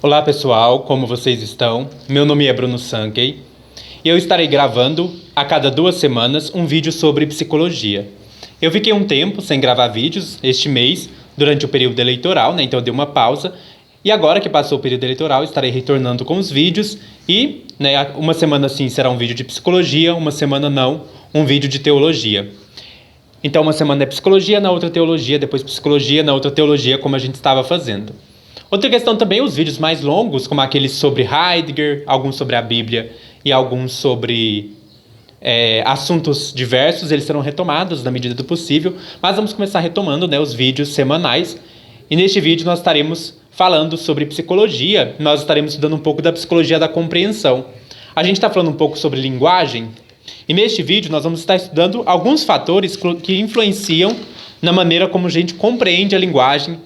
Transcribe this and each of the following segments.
Olá pessoal, como vocês estão? Meu nome é Bruno Sankey e eu estarei gravando a cada 2 semanas um vídeo sobre psicologia. Eu fiquei um tempo sem gravar vídeos este mês durante o período eleitoral, então eu dei uma pausa e agora que passou o período eleitoral estarei retornando com os vídeos e uma semana sim será um vídeo de psicologia, uma semana não, um vídeo de teologia. Então uma semana é psicologia, na outra teologia, depois psicologia, na outra teologia, como a gente estava fazendo. Outra questão também, os vídeos mais longos, como aqueles sobre Heidegger, alguns sobre a Bíblia e alguns sobre assuntos diversos, eles serão retomados na medida do possível, mas vamos começar retomando os vídeos semanais. E neste vídeo nós estaremos falando sobre psicologia, nós estaremos estudando um pouco da psicologia da compreensão. A gente está falando um pouco sobre linguagem, e neste vídeo nós vamos estar estudando alguns fatores que influenciam na maneira como a gente compreende a linguagem,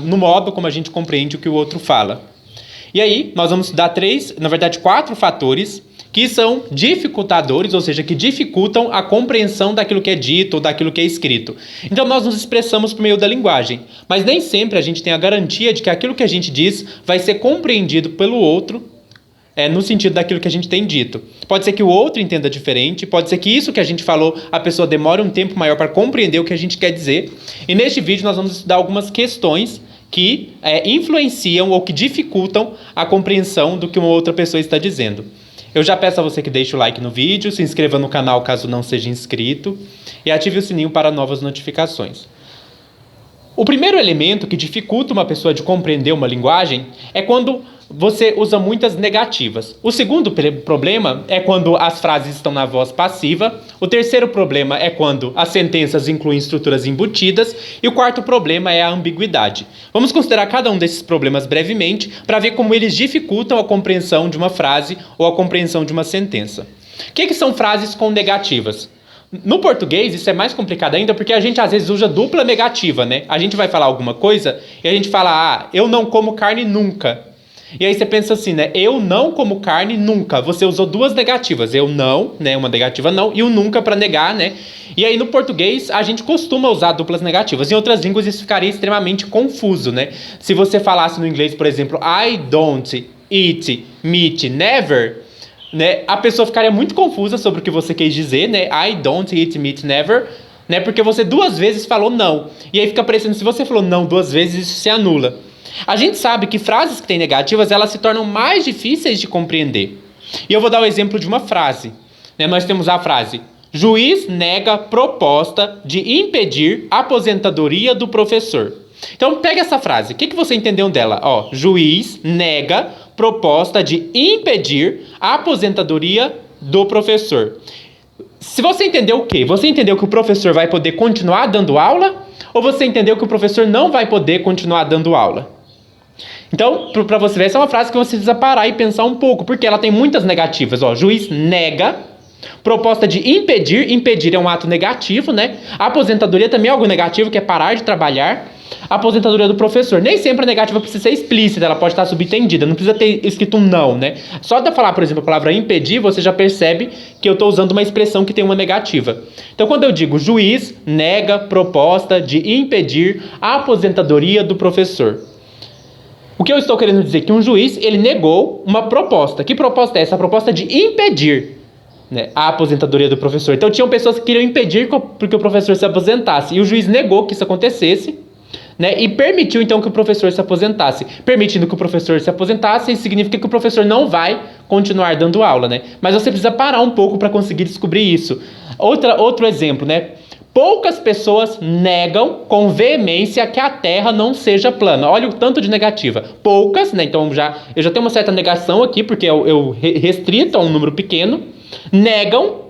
no modo como a gente compreende o que o outro fala. E aí, nós vamos estudar 4 fatores que são dificultadores, ou seja, que dificultam a compreensão daquilo que é dito ou daquilo que é escrito. Então, nós nos expressamos por meio da linguagem, mas nem sempre a gente tem a garantia de que aquilo que a gente diz vai ser compreendido pelo outro, no sentido daquilo que a gente tem dito. Pode ser que o outro entenda diferente, pode ser que isso que a gente falou, a pessoa demore um tempo maior para compreender o que a gente quer dizer. E neste vídeo nós vamos estudar algumas questões que influenciam ou que dificultam a compreensão do que uma outra pessoa está dizendo. Eu já peço a você que deixe o like no vídeo, se inscreva no canal caso não seja inscrito e ative o sininho para novas notificações. O primeiro elemento que dificulta uma pessoa de compreender uma linguagem é quando você usa muitas negativas. O segundo problema é quando as frases estão na voz passiva. O terceiro problema é quando as sentenças incluem estruturas embutidas. E o quarto problema é a ambiguidade. Vamos considerar cada um desses problemas brevemente para ver como eles dificultam a compreensão de uma frase ou a compreensão de uma sentença. O que são frases com negativas? No português isso é mais complicado ainda porque a gente às vezes usa dupla negativa, né? A gente vai falar alguma coisa e a gente fala, eu não como carne nunca. E aí você pensa assim, eu não como carne nunca. Você usou duas negativas, eu não, uma negativa não e o nunca para negar, E aí no português a gente costuma usar duplas negativas. Em outras línguas isso ficaria extremamente confuso, Se você falasse no inglês, por exemplo, I don't eat meat never, a pessoa ficaria muito confusa sobre o que você quis dizer, I don't eat meat never, porque você 2 vezes falou não. E aí fica parecendo, se você falou não 2 vezes, isso se anula. A gente sabe que frases que têm negativas, elas se tornam mais difíceis de compreender. E eu vou dar o exemplo de uma frase. Nós temos a frase, juiz nega proposta de impedir a aposentadoria do professor. Então pega essa frase, o que você entendeu dela? Juiz nega proposta de impedir a aposentadoria do professor. Se você entendeu o quê? Você entendeu que o professor vai poder continuar dando aula? Ou você entendeu que o professor não vai poder continuar dando aula? Então, para você ver, essa é uma frase que você precisa parar e pensar um pouco, porque ela tem muitas negativas. Juiz nega proposta de impedir. Impedir é um ato negativo, A aposentadoria também é algo negativo, que é parar de trabalhar. A aposentadoria do professor. Nem sempre a negativa precisa ser explícita, ela pode estar subentendida, não precisa ter escrito um não, Só de falar, por exemplo, a palavra impedir, você já percebe que eu estou usando uma expressão que tem uma negativa. Então, quando eu digo juiz nega proposta de impedir a aposentadoria do professor, o que eu estou querendo dizer é que um juiz, ele negou uma proposta. Que proposta é essa? A proposta de impedir a aposentadoria do professor. Então, tinham pessoas que queriam impedir que o professor se aposentasse, e o juiz negou que isso acontecesse, e permitiu então que o professor se aposentasse. Permitindo que o professor se aposentasse, significa que o professor não vai continuar dando aula, Mas você precisa parar um pouco para conseguir descobrir isso. Outro exemplo, Poucas pessoas negam com veemência que a Terra não seja plana. Olha o tanto de negativa. Poucas, Então eu já tenho uma certa negação aqui, porque eu restrito a um número pequeno. Negam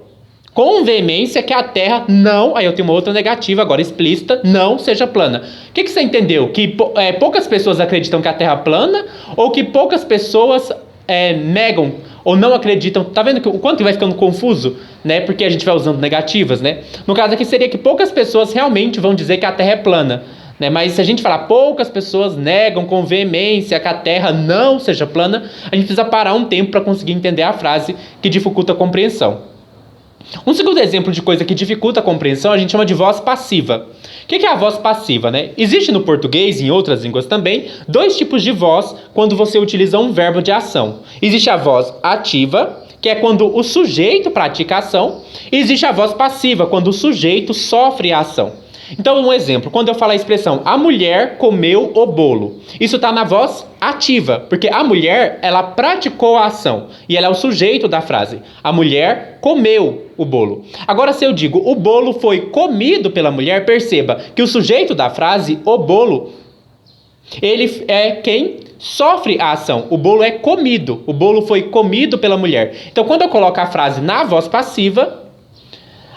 com veemência que a Terra não, aí eu tenho uma outra negativa agora explícita, não seja plana. O que você entendeu? Que poucas pessoas acreditam que a Terra é plana ou que poucas pessoas negam ou não acreditam? Tá vendo o quanto vai ficando confuso? Porque a gente vai usando negativas, No caso aqui seria que poucas pessoas realmente vão dizer que a Terra é plana, Mas se a gente falar poucas pessoas negam com veemência que a Terra não seja plana, a gente precisa parar um tempo para conseguir entender a frase que dificulta a compreensão. Um segundo exemplo de coisa que dificulta a compreensão a gente chama de voz passiva. O que é a voz passiva, né? Existe no português e em outras línguas também 2 tipos de voz quando você utiliza um verbo de ação. Existe a voz ativa, que é quando o sujeito pratica a ação, e existe a voz passiva, quando o sujeito sofre a ação. Então, um exemplo, quando eu falo a expressão a mulher comeu o bolo, isso está na voz ativa, porque a mulher, ela praticou a ação e ela é o sujeito da frase. A mulher comeu o bolo. Agora, se eu digo o bolo foi comido pela mulher, perceba que o sujeito da frase, o bolo, ele é quem sofre a ação. O bolo é comido, o bolo foi comido pela mulher. Então, quando eu coloco a frase na voz passiva,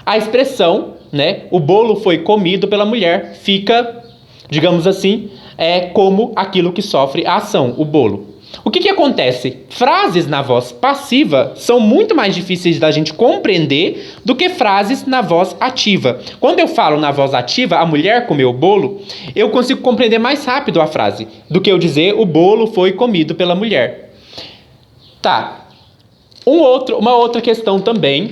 a expressão, né, o bolo foi comido pela mulher, fica, digamos assim, como aquilo que sofre a ação, o bolo. O que acontece? Frases na voz passiva são muito mais difíceis da gente compreender do que frases na voz ativa. Quando eu falo na voz ativa, a mulher comeu o bolo, eu consigo compreender mais rápido a frase do que eu dizer o bolo foi comido pela mulher. Tá. Uma outra questão também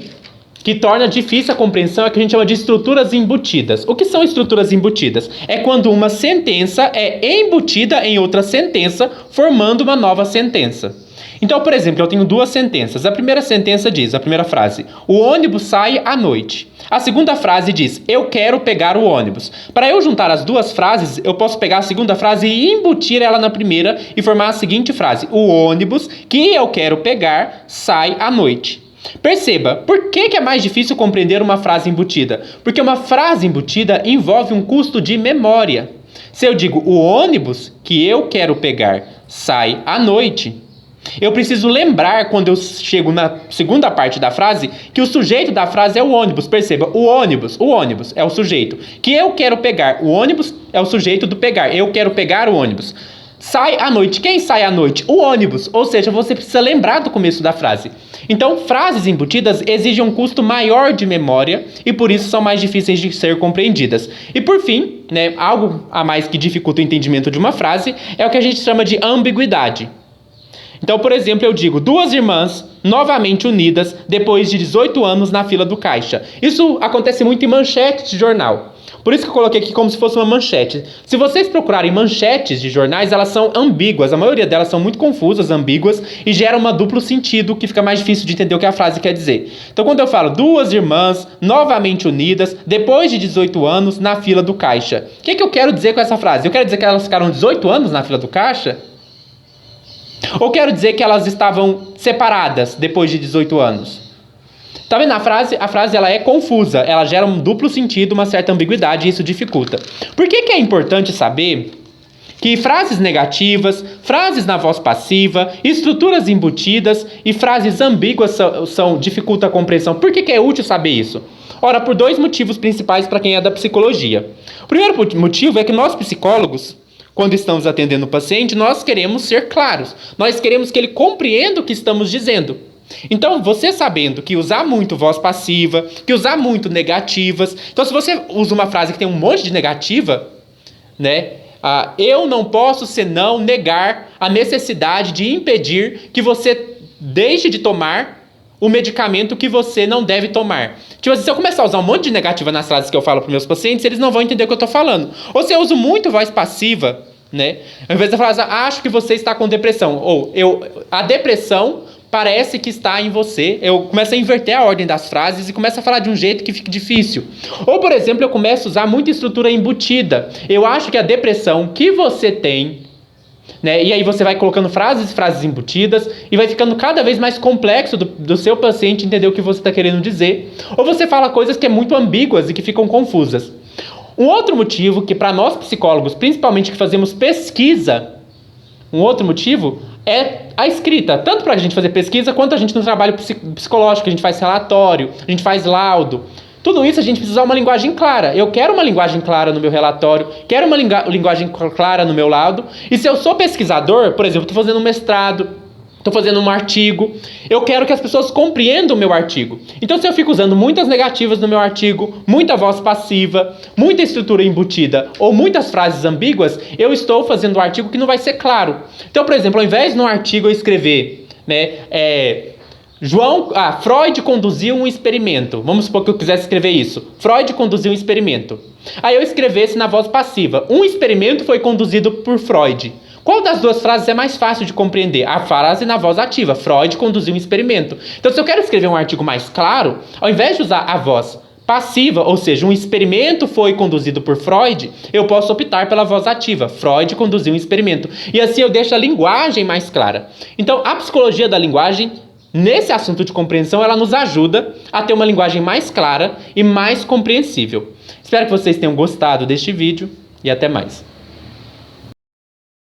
que torna difícil a compreensão é que a gente chama de estruturas embutidas. O que são estruturas embutidas? É quando uma sentença é embutida em outra sentença, formando uma nova sentença. Então, por exemplo, eu tenho 2 sentenças. A primeira sentença diz, a primeira frase, o ônibus sai à noite. A segunda frase diz, eu quero pegar o ônibus. Para eu juntar as 2 frases, eu posso pegar a segunda frase e embutir ela na primeira e formar a seguinte frase, o ônibus que eu quero pegar sai à noite. Perceba, por que é mais difícil compreender uma frase embutida? Porque uma frase embutida envolve um custo de memória. Se eu digo o ônibus que eu quero pegar sai à noite, eu preciso lembrar quando eu chego na segunda parte da frase que o sujeito da frase é o ônibus. Perceba, o ônibus é o sujeito. Que eu quero pegar, o ônibus é o sujeito do pegar. Eu quero pegar o ônibus. Sai à noite. Quem sai à noite? O ônibus. Ou seja, você precisa lembrar do começo da frase. Então, frases embutidas exigem um custo maior de memória e por isso são mais difíceis de ser compreendidas. E por fim, né, algo a mais que dificulta o entendimento de uma frase é o que a gente chama de ambiguidade. Então, por exemplo, eu digo 2 irmãs novamente unidas depois de 18 anos na fila do caixa. Isso acontece muito em manchete de jornal. Por isso que eu coloquei aqui como se fosse uma manchete. Se vocês procurarem manchetes de jornais, elas são ambíguas. A maioria delas são muito confusas, ambíguas, e geram um duplo sentido que fica mais difícil de entender o que a frase quer dizer. Então, quando eu falo 2 irmãs novamente unidas, depois de 18 anos, na fila do caixa. O que eu quero dizer com essa frase? Eu quero dizer que elas ficaram 18 anos na fila do caixa? Ou quero dizer que elas estavam separadas depois de 18 anos? Tá vendo? A frase ela é confusa, ela gera um duplo sentido, uma certa ambiguidade e isso dificulta. Por que é importante saber que frases negativas, frases na voz passiva, estruturas embutidas e frases ambíguas dificultam a compreensão? Por que é útil saber isso? Ora, por 2 motivos principais para quem é da psicologia. O primeiro motivo é que nós psicólogos, quando estamos atendendo o paciente, nós queremos ser claros. Nós queremos que ele compreenda o que estamos dizendo. Então, você sabendo que usar muito voz passiva, que usar muito negativas... Então, se você usa uma frase que tem um monte de negativa, né? Eu não posso senão negar a necessidade de impedir que você deixe de tomar o medicamento que você não deve tomar. Tipo assim, se eu começar a usar um monte de negativa nas frases que eu falo para meus pacientes, eles não vão entender o que eu estou falando. Ou se eu uso muito voz passiva, né? Ao invés de falar, acho que você está com depressão. Ou a depressão parece que está em você. Eu começo a inverter a ordem das frases e começo a falar de um jeito que fica difícil. Ou, por exemplo, eu começo a usar muita estrutura embutida. Eu acho que a depressão que você tem, né? E aí você vai colocando frases embutidas e vai ficando cada vez mais complexo do seu paciente entender o que você está querendo dizer. Ou você fala coisas que é muito ambíguas e que ficam confusas. Um outro motivo que para nós psicólogos, principalmente que fazemos pesquisa, um outro motivo é a escrita. Tanto para a gente fazer pesquisa, quanto a gente no trabalho psicológico, a gente faz relatório, a gente faz laudo. Tudo isso a gente precisa usar uma linguagem clara. Eu quero uma linguagem clara no meu relatório, quero uma linguagem clara no meu laudo. E se eu sou pesquisador, por exemplo, estou fazendo um mestrado, estou fazendo um artigo, eu quero que as pessoas compreendam o meu artigo. Então, se eu fico usando muitas negativas no meu artigo, muita voz passiva, muita estrutura embutida ou muitas frases ambíguas, eu estou fazendo um artigo que não vai ser claro. Então, por exemplo, ao invés de no artigo eu escrever, né, Freud conduziu um experimento. Vamos supor que eu quisesse escrever isso. Freud conduziu um experimento. Aí eu escrevesse na voz passiva. Um experimento foi conduzido por Freud. Qual das duas frases é mais fácil de compreender? A frase na voz ativa. Freud conduziu um experimento. Então, se eu quero escrever um artigo mais claro, ao invés de usar a voz passiva, ou seja, um experimento foi conduzido por Freud, eu posso optar pela voz ativa. Freud conduziu um experimento. E assim eu deixo a linguagem mais clara. Então, a psicologia da linguagem, nesse assunto de compreensão, ela nos ajuda a ter uma linguagem mais clara e mais compreensível. Espero que vocês tenham gostado deste vídeo e até mais.